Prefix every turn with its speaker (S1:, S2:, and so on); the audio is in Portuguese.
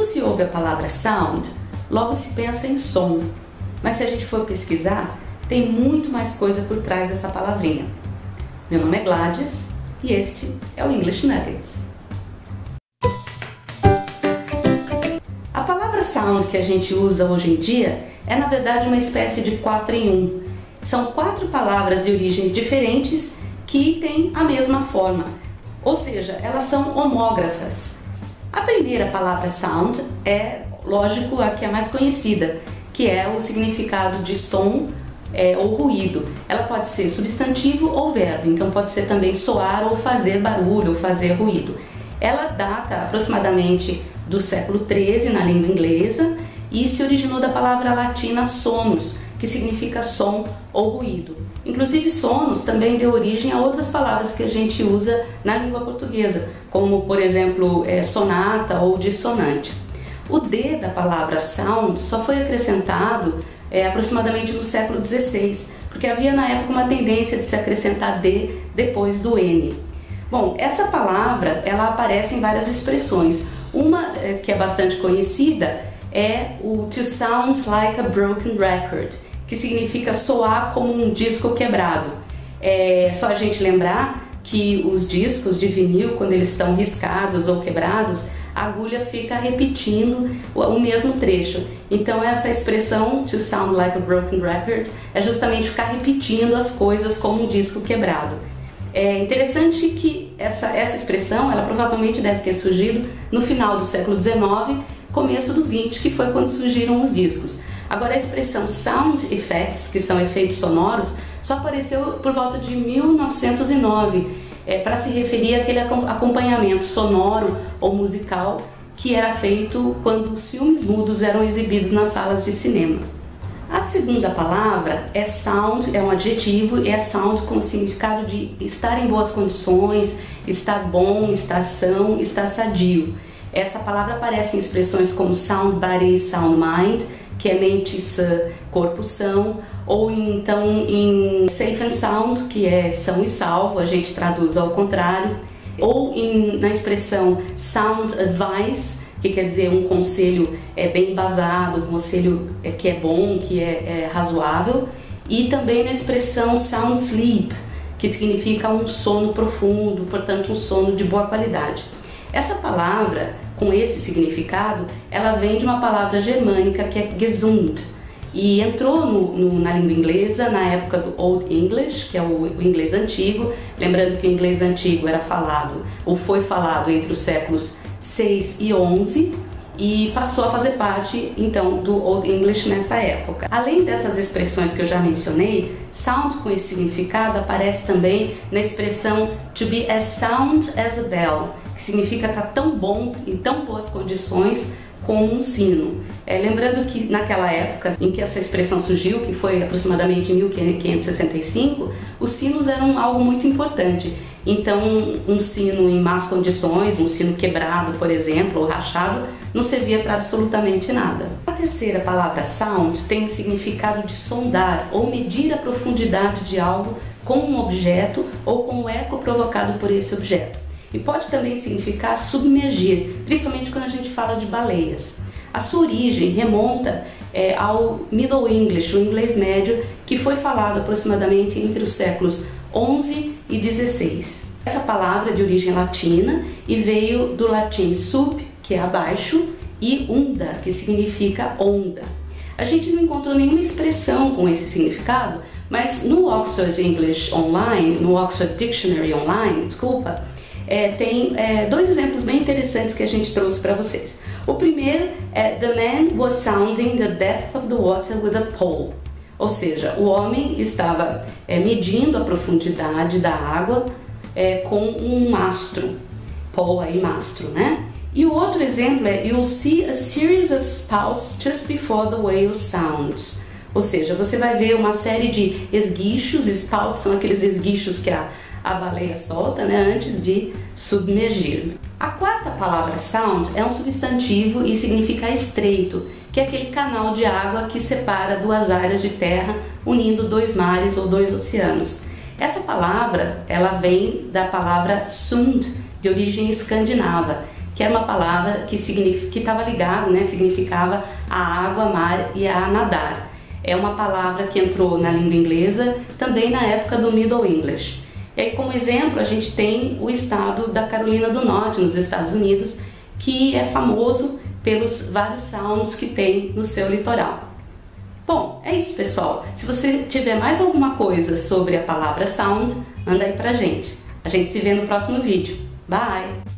S1: se ouve a palavra sound, logo se pensa em som, mas se a gente for pesquisar, tem muito mais coisa por trás dessa palavrinha. Meu nome é Gladys e este é o English Nuggets. A palavra sound que a gente usa hoje em dia é na verdade uma espécie de 4 em 1. São 4 palavras de origens diferentes que têm a mesma forma, ou seja, elas são homógrafas. A primeira palavra sound é, lógico, a que é mais conhecida, que é o significado de som ou ruído. Ela pode ser substantivo ou verbo, então pode ser também soar ou fazer barulho ou fazer ruído. Ela data aproximadamente do século XIII na língua inglesa e se originou da palavra latina sonus, que significa som ou ruído. Inclusive sonus também deu origem a outras palavras que a gente usa na língua portuguesa, como por exemplo sonata ou dissonante. O D da palavra sound só foi acrescentado aproximadamente no século XVI, porque havia na época uma tendência de se acrescentar D depois do N. Bom, essa palavra ela aparece em várias expressões. Uma que é bastante conhecida é o to sound like a broken record, que significa soar como um disco quebrado. É só a gente lembrar que os discos de vinil, quando eles estão riscados ou quebrados, a agulha fica repetindo o mesmo trecho. Então essa expressão to sound like a broken record é justamente ficar repetindo as coisas como um disco quebrado. É interessante que essa expressão, ela provavelmente deve ter surgido no final do século XIX, começo do XX, que foi quando surgiram os discos. Agora a expressão sound effects, que são efeitos sonoros, só apareceu por volta de 1909, para se referir àquele acompanhamento sonoro ou musical que era feito quando os filmes mudos eram exibidos nas salas de cinema. A segunda palavra é sound, é um adjetivo e é sound com o significado de estar em boas condições, estar bom, estar são, estar sadio. Essa palavra aparece em expressões como sound body, sound mind, que é mente sã, corpo são, ou então em safe and sound, que é são e salvo, a gente traduz ao contrário, ou na expressão sound advice, que quer dizer um conselho bem embasado, um conselho que é bom, que é razoável, e também na expressão sound sleep, que significa um sono profundo, portanto um sono de boa qualidade. Essa palavra, com esse significado, ela vem de uma palavra germânica que é gesund e entrou na língua inglesa na época do Old English, que é o inglês antigo. Lembrando que o inglês antigo era falado ou foi falado entre os séculos 6 e 11 e passou a fazer parte então do Old English nessa época. Além dessas expressões que eu já mencionei, sound com esse significado aparece também na expressão to be as sound as a bell, que significa estar tão bom, em tão boas condições como um sino. Lembrando que naquela época em que essa expressão surgiu, que foi aproximadamente em 1565, os sinos eram algo muito importante. Então um sino em más condições, um sino quebrado, por exemplo, ou rachado, não servia para absolutamente nada. A terceira palavra sound tem o significado de sondar ou medir a profundidade de algo com um objeto ou com o eco provocado por esse objeto. E pode também significar submergir, principalmente quando a gente fala de baleias. A sua origem remonta ao Middle English, o inglês médio, que foi falado aproximadamente entre os séculos 11 e 16. Essa palavra é de origem latina e veio do latim sub, que é abaixo, e unda, que significa onda. A gente não encontrou nenhuma expressão com esse significado, mas no Oxford English Online, no Oxford Dictionary Online, desculpa, tem dois exemplos bem interessantes que a gente trouxe para vocês. O primeiro é The man was sounding the depth of the water with a pole. Ou seja, o homem estava medindo a profundidade da água com um mastro. Pole aí, mastro, né? E o outro exemplo é You'll see a series of spouts just before the whale sounds. Ou seja, você vai ver uma série de esguichos. Spouts são aqueles esguichos que a baleia solta, né, antes de submergir. A quarta palavra sound é um substantivo e significa estreito, que é aquele canal de água que separa duas áreas de terra, unindo dois mares ou dois oceanos. Essa palavra, ela vem da palavra sund, de origem escandinava, que era uma palavra que estava ligado, né, significava a água, mar e a nadar. É uma palavra que entrou na língua inglesa também na época do Middle English. E aí, como exemplo, a gente tem o estado da Carolina do Norte, nos Estados Unidos, que é famoso pelos vários sounds que tem no seu litoral. Bom, é isso, pessoal. Se você tiver mais alguma coisa sobre a palavra sound, manda aí pra gente. A gente se vê no próximo vídeo. Bye!